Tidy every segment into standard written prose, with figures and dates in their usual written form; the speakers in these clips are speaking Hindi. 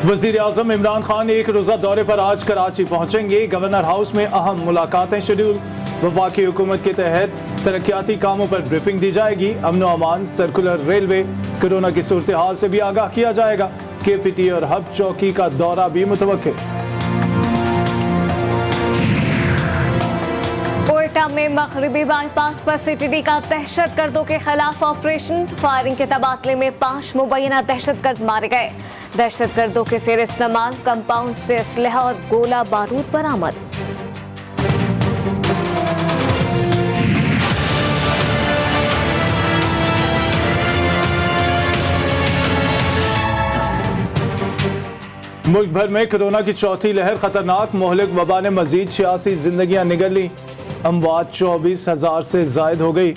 वज़ीर आज़म इमरान खान एक रोज़ा दौरे पर आज कराची पहुंचेंगे। गवर्नर हाउस में अहम मुलाकातें शेड्यूल। वफाकी हुकूमत के तहत तरक्याती कामों पर ब्रीफिंग दी जाएगी। अमन व अमान, सर्कुलर, रेलवे, कोरोना की सूरत हाल से भी आगाह किया जाएगा। KPT और हब चौकी का दौरा भी मुतवक्किल। कोयटा में मगरिबी बाईपास पर CTD का दहशतगर्दों के खिलाफ ऑपरेशन। फायरिंग के तबादले में 5 मुबैना दहशतगर्द मारे गए। दहशतगर्दों के जेर इस्तेमाल कंपाउंड से असलहा और गोला बारूद बरामद। मुल्क भर में कोरोना की चौथी लहर खतरनाक। मोहलिक वबा ने मजीद 86 जिंदगियां निगल ली। अमवात 24,000 से जायद हो गई।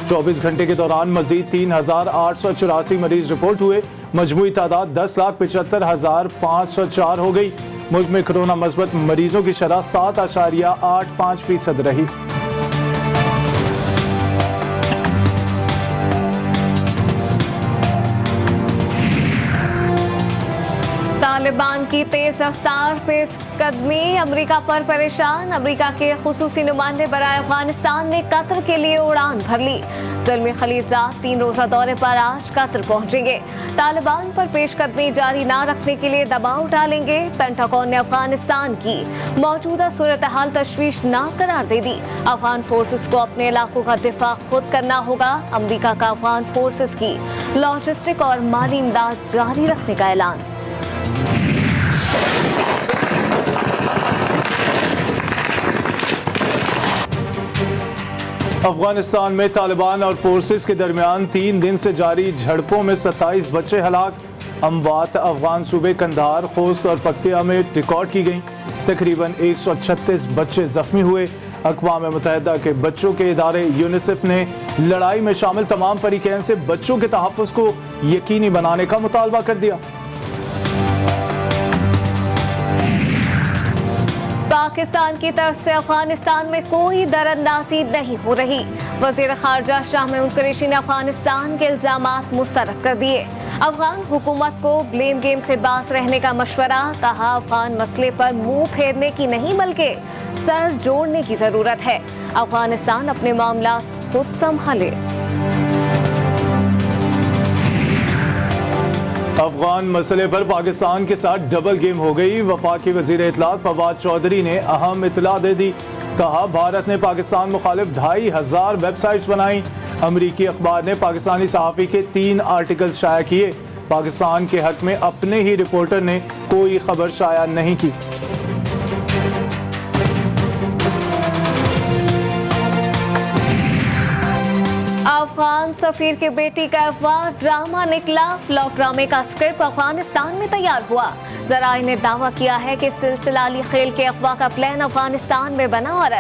24 घंटे के दौरान मजीद 3,884 मरीज रिपोर्ट हुए। मजमूई तादाद 10,75,504 हो गई। मुल्क में कोरोना मस्बत मरीजों की शरह 7.85% रही। तालिबान की तेज रफ्तार पेशकदमी अमेरिका पर परेशान। अमेरिका के खुसूसी नुमाइंदे बराए अफगानिस्तान ने कतर के लिए उड़ान भर ली। ज़ुल्मी खलीलजाद 3 रोज़ा दौरे पर आज कतर पहुंचेंगे। तालिबान पर पेशकदमी जारी न रखने के लिए दबाव डालेंगे। पेंटागन ने अफगानिस्तान की मौजूदा सूरत हाल तशवीश न करार दे दी। अफगान फोर्सेस को अपने इलाकों का दिफा खुद करना होगा। अमेरिका का अफगान फोर्सेस की लॉजिस्टिक और माली इमदाद जारी रखने का ऐलान। अफगानिस्तान में तालिबान और फोर्सेस के दरमियान 3 दिन से जारी झड़पों में 27 बच्चे हलाक। अमवात अफगान सूबे कंधार, खोस्त और पक्तिया में रिकॉर्ड की गई। तकरीबन 136 बच्चे जख्मी हुए। अक़वाम मुत्तहिदा के बच्चों के इदारे यूनिसेफ ने लड़ाई में शामिल तमाम फरीक़ैन से बच्चों के तहफ़्फ़ुज़ को यकीनी बनाने का मुतालबा कर दिया। पाकिस्तान की तरफ से अफगानिस्तान में कोई दरअंदाजी नहीं हो रही। वज़ीर ख़ारजा शाह महमूद कुरैशी ने अफगानिस्तान के इल्ज़ामात मुस्तरद कर दिए। अफगान हुकूमत को ब्लेम गेम से बाज रहने का मशवरा। कहा, अफगान मसले पर मुंह फेरने की नहीं बल्कि सर जोड़ने की ज़रूरत है। अफगानिस्तान अपने मामला खुद संभाले। अफगान मसले पर पाकिस्तान के साथ डबल गेम हो गई। वफाकी वजीर इत्तलात फवाद चौधरी ने अहम इत्तला दे दी। कहा, भारत ने पाकिस्तान मुखालिफ 2,500 वेबसाइट्स बनाई। अमरीकी अखबार ने पाकिस्तानी सहाफ़ी के 3 आर्टिकल शाया किए। पाकिस्तान के हक में अपने ही रिपोर्टर ने कोई खबर शाया नहीं की। अफगान सफीर के बेटी का अफवाह ड्रामा निकला। फ्लॉप ड्रामे का स्क्रिप्ट अफगानिस्तान में तैयार हुआ। ज़राए ने दावा किया है कि सिलसिलाली खेल के अफवाह का प्लान अफगानिस्तान में बना और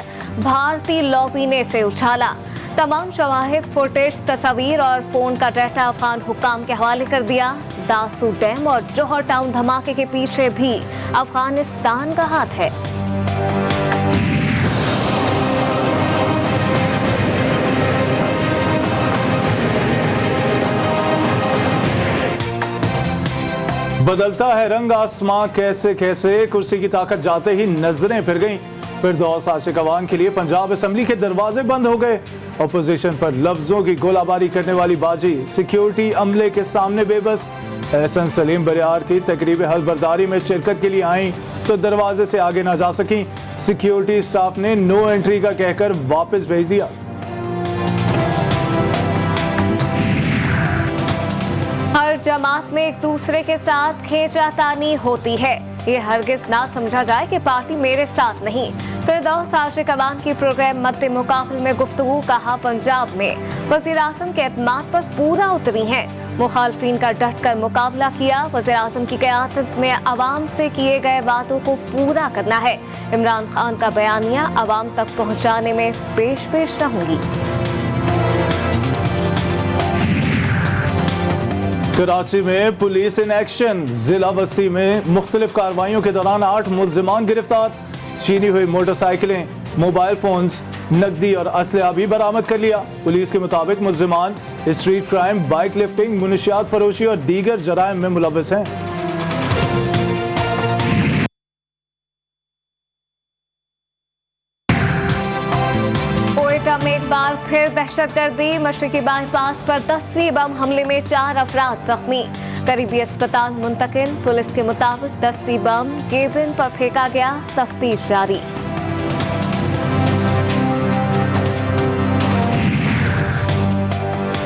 भारतीय लॉबी ने इसे उछाला। तमाम शवाहिद, फुटेज, तस्वीर और फोन का डाटा अफगान हुक्काम के हवाले कर दिया। दासू डैम और जौहर टाउन धमाके के पीछे भी अफगानिस्तान का हाथ है। बदलता है रंग आसमां कैसे कैसे। कुर्सी की ताकत जाते ही नजरें फिर गईं। फिरदौस आशिक अवान के लिए पंजाब असेंबली के दरवाजे बंद हो गए। अपोजिशन पर लफ्जों की गोलाबारी करने वाली बाजी। सिक्योरिटी अमले के सामने बेबस। एहसन सलीम बरियार की तकरीब हलबरदारी में शिरकत के लिए आई तो दरवाजे से आगे ना जा सकी। सिक्योरिटी स्टाफ ने नो एंट्री का कहकर वापस भेज दिया। हर जमात में एक दूसरे के साथ खींचातानी होती है। ये हरगिज ना समझा जाए कि पार्टी मेरे साथ नहीं। फिरदौस आशिक अवान की प्रोग्राम मद्दे मुकाबले में गुफ्तगू। कहा, पंजाब में वज़ीर आज़म के एतमाद पर पूरा उतरी हैं। मुखालफिन का डट कर मुकाबला किया। वज़ीर आज़म की क़यादत में अवाम से किए गए वादों को पूरा करना है। इमरान खान का बयानिया अवाम तक पहुँचाने में पेश रहूंगी। कराची में पुलिस इन एक्शन। जिला बस्ती में मुख्तलिफ कार्रवाइयों के दौरान 8 मुल्जिमान गिरफ्तार। छीनी हुई मोटरसाइकिलें, मोबाइल फोन्स, नकदी और असलहा भी बरामद कर लिया। पुलिस के मुताबिक मुल्जिमान स्ट्रीट क्राइम, बाइक लिफ्टिंग, मुनशियात फरोशी और दीगर जराइम में मुलव्वस हैं। और फिर दहशतगर्दी। मशरकी बाईपास पर 10वीं बम हमले में 4 अफराद जख्मी, करीबी अस्पताल मुंतकिल। पुलिस के मुताबिक 10वीं बम केबिन पर फेंका गया, तफ्तीश जारी।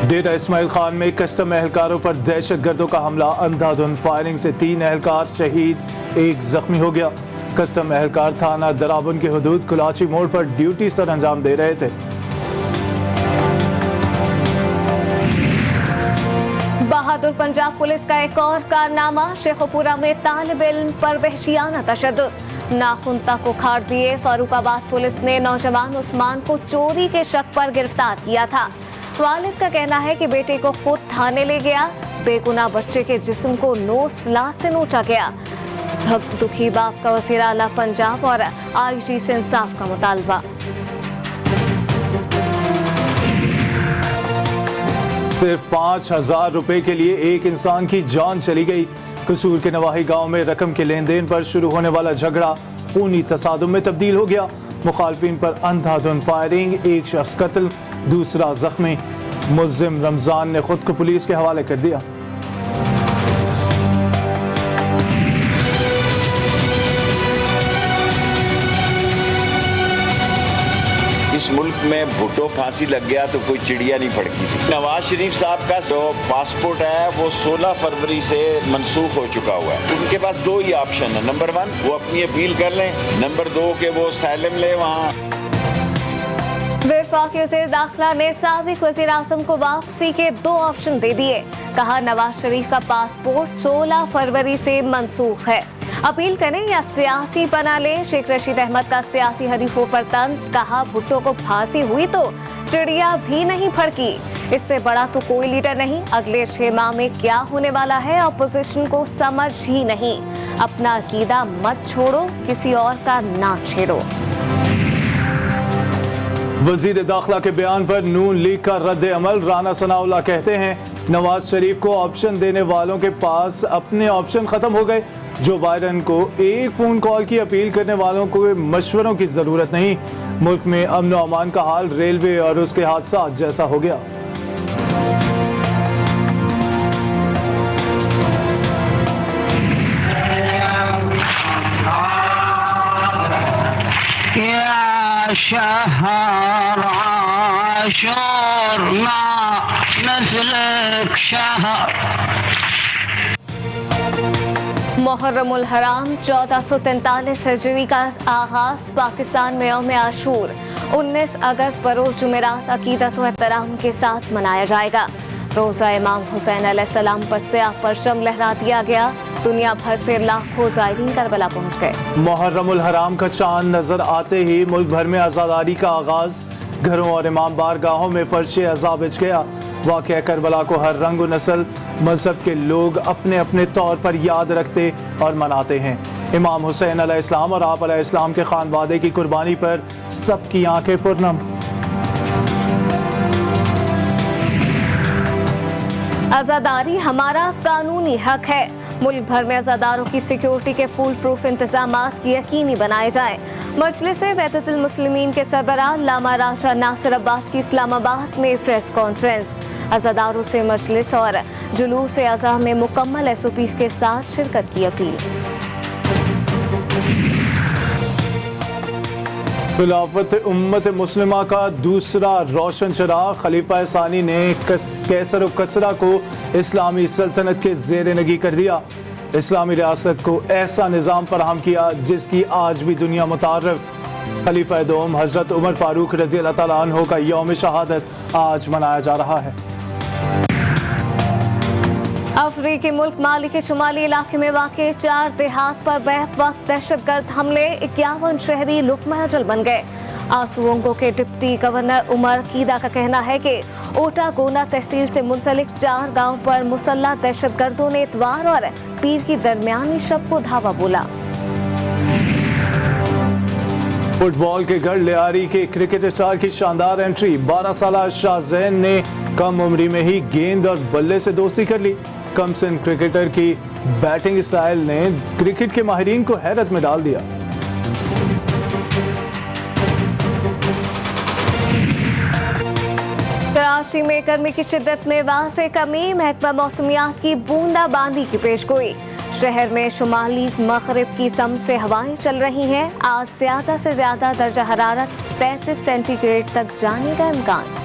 डेरा इस्माइल खान में कस्टम एहलकारों पर दहशतगर्दों का हमला, अंधाधुंध फायरिंग से 3 एहलकार शहीद, 1 जख्मी हो गया। कस्टम एहलकार थाना दराबुन के हुदूद कुलाची मोड़ पर ड्यूटी सर अंजाम दे रहे थे। बहादुर पंजाब पुलिस का एक और कारनामा, शेखोपुरा में तालिब इल्म पर वहशियाना तशद्दुद, नाखून तक उखाड़ दिए। फरूखाबाद पुलिस ने नौजवान उस्मान को चोरी के शक पर गिरफ्तार किया था। वालिद का कहना है कि बेटे को खुद थाने ले गया, बेगुनाह बच्चे के जिस्म को नोज प्लास से नोचा गया। दुखी बाप का वज़ीर आला पंजाब और आईजी से इंसाफ का मुतालबा। सिर्फ 5,000 रुपए के लिए एक इंसान की जान चली गई। कसूर के नवाही गांव में रकम के लेन देन पर शुरू होने वाला झगड़ा खूनी तसादुम में तब्दील हो गया। मुखालफिन पर अंधाधुंध फायरिंग, एक शख्स कत्ल, दूसरा जख्मी। मुल्जिम रमजान ने खुद को पुलिस के हवाले कर दिया। इस मुल्क में भुट्टो फांसी लग गया तो कोई चिड़िया नहीं फड़की थी। नवाज शरीफ साहब का जो पासपोर्ट है वो 16 फरवरी से मनसूख हो चुका हुआ है। उनके पास 2 ही ऑप्शन है, नंबर 1 वो अपनी अपील कर लें, नंबर 2 के वो साइलम ले वहाँ। वफाकी वज़ीर दाखिला ने साबिक वज़ीर आज़म को वापसी के 2 ऑप्शन दे दिए। कहा नवाज शरीफ का पासपोर्ट 16 फरवरी से मनसूख है, अपील करें या सियासी बना ले। शेख रशीद अहमद का सियासी हरीफों पर तंज, कहा भुट्टो को फांसी हुई तो चिड़िया भी नहीं फड़की, इससे बड़ा तो कोई लीडर नहीं। अगले 6 माह में क्या होने वाला है अपोजिशन को समझ ही नहीं। अपना अकीदा मत छोड़ो, किसी और का ना छेड़ो। वजीर दाखिला के बयान पर नून लीग का रद्द अमल। राना सनाउल्लाह कहते हैं नवाज शरीफ को ऑप्शन देने वालों के पास अपने ऑप्शन खत्म हो गए। जो बाइडन को एक फोन कॉल की अपील करने वालों को मशवरों की जरूरत नहीं। मुल्क में अमन और अमान का हाल रेलवे और उसके हादसा जैसा हो गया। शहर आशूर मा नस्लक शहर। मुहर्रमुल हराम 1443 हिजरी का आगाज पाकिस्तान में यौम आशूर 19 अगस्त बरोज जुमेरात अकीदत व एहतराम के साथ मनाया जाएगा। रोज़ा इमाम हुसैन अलैहिस्सलाम पर स्याह परचम लहरा दिया गया। दुनिया भर से लाखों ज़ायरीन करबला पहुंच गए। मुहर्रमुल हराम का चांद नजर आते ही मुल्क भर में आज़ादारी का आगाज। घरों और इमाम बारगाहों में फर्शे अज़ा बिछ गया। वाक़या करबला को हर रंग व नस्ल मजहब के लोग अपने अपने तौर पर याद रखते और मनाते हैं। इमाम हुसैन अलैहिस्सलाम और आप अलैहिस्सलाम के खानवादे की कुर्बानी पर सबकी आंखें पुरनम। आज़ादारी हमारा कानूनी हक है। मुल्क भर में आज़ादारों की सिक्योरिटी के फुल प्रूफ इंतजामात यकीनी बनाए जाए। मजलिस वहदतुल मुस्लिमीन के सरबराह लामा राशा नासिर अब्बास की इस्लामाबाद में प्रेस कॉन्फ्रेंस। आज़ादारों से मजलिस और जुलूस अज़ा में मुकम्मल SOPs के साथ शिरकत की अपील। खिलाफत उम्मत मुस्लिमा का दूसरा रोशन चराग खलीफा सानी ने कैसर व कसरा को इस्लामी सल्तनत के जेर नगी कर दिया। इस्लामी रियासत को ऐसा निज़ाम फराहम किया जिसकी आज भी दुनिया मुतारिफ। खलीफा दोम हजरत उमर फारूक रज़ी अल्लाह तआला अन्हु का यौम शहादत आज मनाया जा रहा है। अफ्रीकी मुल्क माली के शुमाली इलाके में वाक़े 4 देहात पर बैक वक्त दहशतगर्द हमले, 51 शहरी लुकमाजल बन गए। आसुओंगो के डिप्टी गवर्नर उमर कीदा का कहना है कि ओटागोना तहसील से मुंसलिक 4 गांव पर मुसल्लह दहशतगर्दों ने इतवार और पीर की दरमियानी शब को धावा बोला। फुटबॉल के गढ़ लियारी के क्रिकेट स्टार की शानदार एंट्री। 12 साला शाहजैन ने कम उम्री में ही गेंद और बल्ले से दोस्ती कर ली। कमसिन क्रिकेटर की बैटिंग स्टाइल ने क्रिकेट के माहिरीन को हैरत में डाल दिया। कराची में गर्मी की शिद्दत में वाज़े कमी, महकमा मौसमियात की बूंदाबांदी की पेशगोई। शहर में शुमाली मगरिब की सम से हवाएं चल रही हैं। आज ज्यादा से ज्यादा दर्जा हरारत 33 सेंटीग्रेड तक जाने का इम्कान।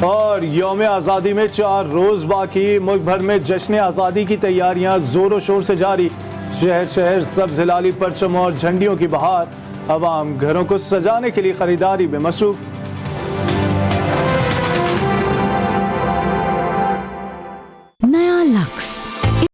और यौम आज़ादी में 4 रोज बाकी, मुल्क भर में जश्न आज़ादी की तैयारियां जोरों शोर से जारी। शहर शहर सब्ज़ हिलाली परचम और झंडियों की बहार। अवाम घरों को सजाने के लिए खरीदारी में मसरूफ। नया लक्स